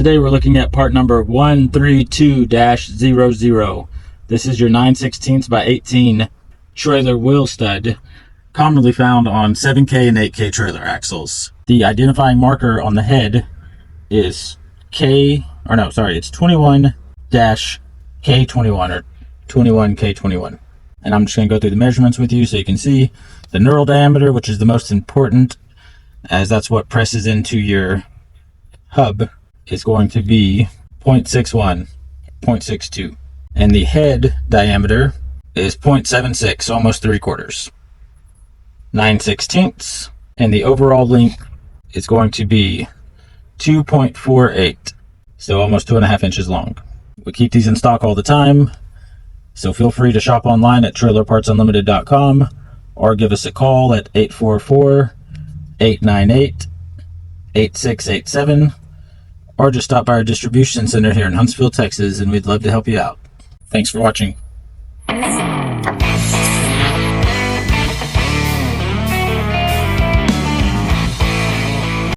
Today we're looking at part number 132-00. This is your 9/16 by 18 trailer wheel stud, commonly found on 7K and 8K trailer axles. The identifying marker on the head is it's 21-K21 or 21K21. And I'm just going to go through the measurements with you so you can see the knurl diameter, which is the most important, as that's what presses into your hub, is going to be 0.61, 0.62. And the head diameter is 0.76, almost 3/4. 9/16. And the overall length is going to be 2.48, so almost 2.5 inches long. We keep these in stock all the time, so feel free to shop online at trailerpartsunlimited.com or give us a call at 844-898-8687, or just stop by our distribution center here in Huntsville, Texas, and we'd love to help you out. Thanks for watching.